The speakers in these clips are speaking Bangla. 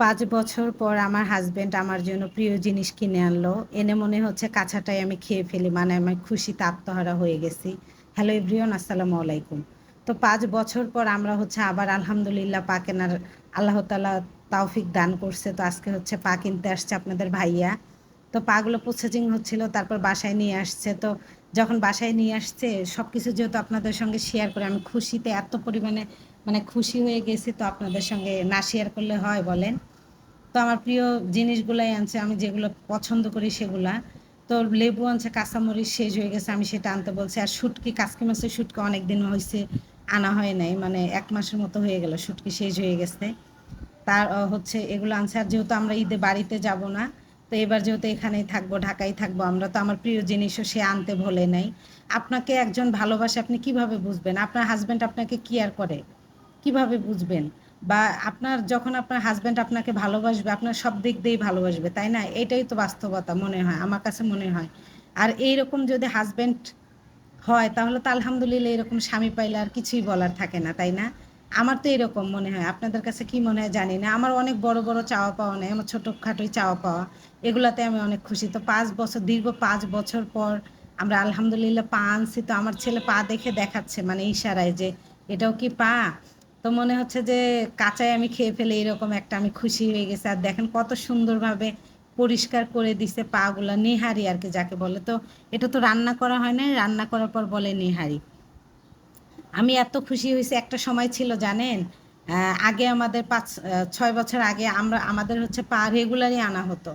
5 বছর পর আমার হাজবেন্ড আমার জন্য প্রিয় জিনিস কিনে আনলো। এনে মনে হচ্ছে কাঁচাটাই আমি খেয়ে ফেলি। মানে আমি খুশিতে আত্মহারা হয়ে গেছি। হ্যালো এভরিওয়ান, আসসালামু আলাইকুম। তো 5 বছর পর আমরা আবার আলহামদুলিল্লাহ পা কেনার আল্লাহ তাআলা তৌফিক দান করছে। তো আজকে পা কিনতে আসছে আপনাদের ভাইয়া। তো পাগুলো প্রসেসিং হচ্ছিল, তারপর বাসায় নিয়ে আসছে। তো যখন বাসায় নিয়ে আসছে সবকিছু যেহেতু আপনাদের সঙ্গে শেয়ার করে আমি খুশিতে এত পরিমাণে মানে খুশি হয়ে গেছি, তো আপনাদের সঙ্গে না শেয়ার করলে হয় বলেন? তো আমার প্রিয় জিনিসগুলাই আনছে, আমি যেগুলো পছন্দ করি সেগুলা। তো লেবু আনছে, কাঁচামরিচ শেষ হয়ে গেছে, আমি সেটা আনতে বলছি। আর শুটকি, কাসকি মাছের শুটকি অনেক দিন হয়েছে আনা হয় নাই, মানে 1 মাসের মতো হয়ে গেল, শুটকি শেষ হয়ে গেছে। তার এগুলো আনছে। আর যেহেতু আমরা ঈদে বাড়িতে যাব না, তো এবার যেহেতু এখানেই থাকবো, ঢাকায় থাকবো আমরা, তো আমার প্রিয় জিনিসও সে আনতে ভোলে নাই। আপনাকে একজন ভালোবাসে আপনি কিভাবে বুঝবেন? আপনার হাজব্যান্ড আপনাকে কেয়ার করে কিভাবে বুঝবেন? বা আপনার যখন আপনার হাজব্যান্ড আপনাকে ভালোবাসবে, আপনার সব দিক দিয়েই ভালোবাসবে, তাই না? এটাই তো বাস্তবতা মনে হয়, আমার কাছে মনে হয়। আর এইরকম যদি হাজব্যান্ড হয় তাহলে তো আলহামদুলিল্লাহ, এরকম স্বামী পাইলে আর কিছুই বলার থাকে না, তাই না? আমার তো এরকম মনে হয়। আপনাদের কাছে কি মনে হয় জানি না। আমার অনেক বড় বড় চাওয়া পাওয়া নেই, আমার ছোটোখাটোই চাওয়া পাওয়া। এগুলাতে আমি অনেক খুশি। তো 5 বছর, দীর্ঘ 5 বছর পর আমরা আলহামদুলিল্লাহ পা আনছি। তো আমার ছেলে পা দেখে দেখাচ্ছে, মানে ইশারায় যে এটাও কি পা। তো মনে হচ্ছে যে কাঁচাই আমি খেয়ে ফেলে, এরকম একটা আমি খুশি হয়ে গেছি। আর দেখেন কত সুন্দরভাবে পরিষ্কার করে দিছে পাগুলা, নেহারি আর কি যাকে বলে। তো এটা তো রান্না করা হয় না, রান্না করার পর বলে নেহারি। আমি এত খুশি হয়েছি, একটা সময় ছিল জানেন, আগে আমাদের 6 বছর আগে আমাদের পা রেগুলারই আনা হতো।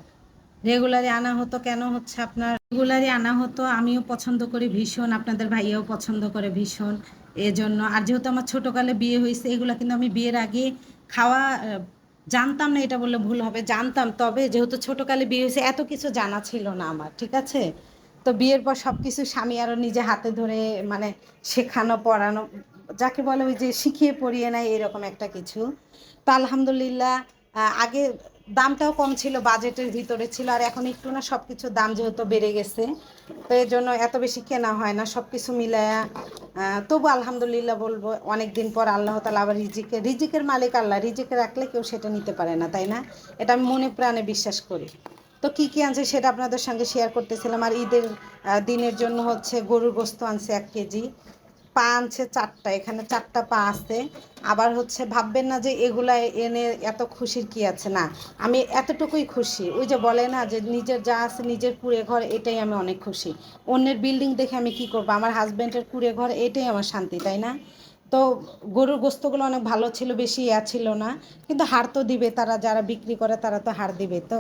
রেগুলারই আনা হতো কেন আপনার রেগুলারই আনা হতো, আমিও পছন্দ করি ভীষণ, আপনাদের ভাইয়াও পছন্দ করে ভীষণ। এজন্য আর যেহেতু আমার ছোটোকালে বিয়ে হয়েছে, এগুলো কিন্তু আমি বিয়ের আগে খাওয়া জানতাম না, এটা বললে ভুল হবে, জানতাম। তবে যেহেতু ছোটোকালে বিয়ে হয়েছে এত কিছু জানা ছিল না আমার, ঠিক আছে? তো বিয়ের পর সব কিছু স্বামী আরও নিজে হাতে ধরে মানে শেখানো পড়ানো, যাকে বলে ওই যে শিখিয়ে পড়িয়ে নেয়, এরকম একটা কিছু। তো আলহামদুলিল্লাহ আগে দামটাও কম ছিল, বাজেটের ভিতরে ছিল। আর এখন একটু না সব কিছুর দাম যেহেতু বেড়ে গেছে, তো এর জন্য এত বেশি কেনা হয় না, সব কিছু মিলায়া। তবু আলহামদুলিল্লাহ বলবো, অনেক দিন পর আল্লাহ তাআলা আবার রিজিকের মালিক আল্লাহ, রিজিকে রাখলে কেউ সেটা নিতে পারে না, তাই না? এটা আমি মনে প্রাণে বিশ্বাস করি। তো কী কী আনছে সেটা আপনাদের সঙ্গে শেয়ার করতেছিলাম। আর ঈদের দিনের জন্য গরুর গোস্ত আনছে 1 কেজি। পা আনছে 4টা, এখানে 4টা পা আছে। আবার ভাববেন না যে এগুলা এনে এত খুশির কি আছে, না আমি এতটুকুই খুশি। ওই যে বলে না যে নিজের যা আছে, নিজের কুঁড়ে ঘর, এটাই আমি অনেক খুশি। অন্যের বিল্ডিং দেখে আমি কি করব? আমার হাজব্যান্ডের কুঁড়ে ঘর, এটাই আমার শান্তি, তাই না? তো গরুর গোস্তগুলো অনেক ভালো ছিল, বেশি ছিল না। কিন্তু হাড় তো দিবে, তারা যারা বিক্রি করে তারা তো হাড় দিবে। তো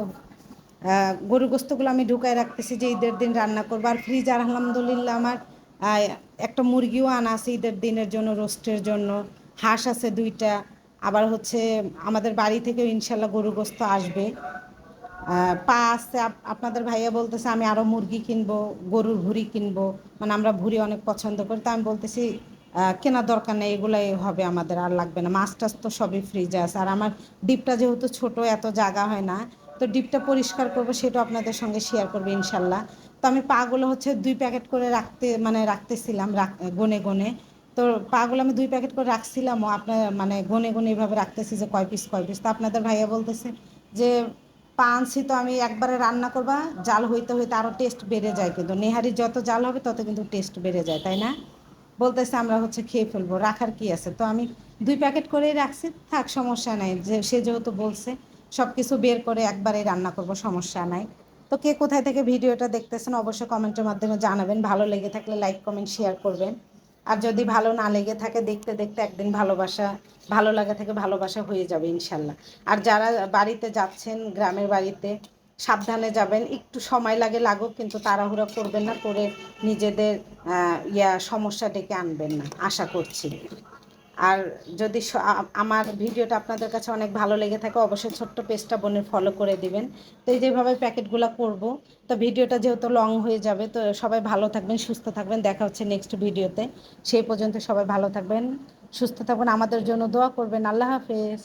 গরুর গোস্তগুলো আমি ঢুকায় রাখতেছি যে ঈদের দিন রান্না করবো। আর ফ্রিজ আলহামদুলিল্লাহ আমার একটা মুরগিও আনা আছে ঈদের দিনের জন্য, রোস্টের জন্য। হাঁস আছে 2টা। আবার আমাদের বাড়ি থেকেও ইনশাল্লাহ গরুর গোস্ত আসবে। পা আছে, আপনাদের ভাইয়া বলতেছে আমি আরও মুরগি কিনবো, গরুর ভুঁড়ি কিনবো। মানে আমরা ভুঁড়ি অনেক পছন্দ করি, তো আমি বলতেছি কেনার দরকার নেই, এগুলাই হবে আমাদের, আর লাগবে না। মাছ টাছ তো সবই ফ্রিজে আছে। আর আমার ডিপটা যেহেতু ছোট, এত জায়গা হয় না, তো ডিপটা পরিষ্কার করবো, সেটা আপনাদের সঙ্গে শেয়ার করবো ইনশাল্লাহ। তো আমি পাগুলো 2 প্যাকেট করে রাখতেছিলাম, গনে গনে। তো পাগুলো আমি 2 প্যাকেট করে রাখছিলামও, আপনার মানে গনে গনে এইভাবে রাখতেছি যে কয় পিস কয় পিস। তো আপনাদের ভাইয়া বলতেছে যে পা আনছি তো আমি একবারে রান্না করবা, জাল হইতে হইতে আরও টেস্ট বেড়ে যায়। কিন্তু নেহারি যত জাল হবে তত কিন্তু টেস্ট বেড়ে যায়, তাই না? বলতেছে আমরা খেয়ে ফেলবো, রাখার কি আছে। তো আমি 2 প্যাকেট করেই রাখছি, থাক সমস্যা নাই, যে সে যেহেতু বলছে সব কিছু বের করে একবারেই রান্না করব, সমস্যা নাই। তো কে কোথায় থেকে ভিডিওটা দেখতেছেন অবশ্যই কমেন্টের মাধ্যমে জানাবেন। ভালো লেগে থাকলে লাইক কমেন্ট শেয়ার করবেন। আর যদি ভালো না লেগে থাকে, দেখতে দেখতে একদিন ভালো লাগা থেকে ভালোবাসা হয়ে যাবে ইনশাল্লাহ। আর যারা বাড়িতে যাচ্ছেন, গ্রামের বাড়িতে, সাবধানে যাবেন, একটু সময় লাগুক, কিন্তু তাড়াহুড়া করবেন না, করে নিজেদের সমস্যা ডেকে আনবেন না, আশা করছি। আর যদি আমার ভিডিওটা আপনাদের কাছে অনেক ভালো লেগে থাকে, অবশ্যই ছোট্ট পেজটা বোনের ফলো করে দিবেন। তো এই যেভাবে প্যাকেটগুলো করব, তো ভিডিওটা যেহেতু লং হয়ে যাবে, তো সবাই ভালো থাকবেন, সুস্থ থাকবেন। দেখা হচ্ছে নেক্সট ভিডিওতে। সেই পর্যন্ত সবাই ভালো থাকবেন, সুস্থ থাকবেন, আমাদের জন্য দোয়া করবেন। আল্লাহ হাফেজ।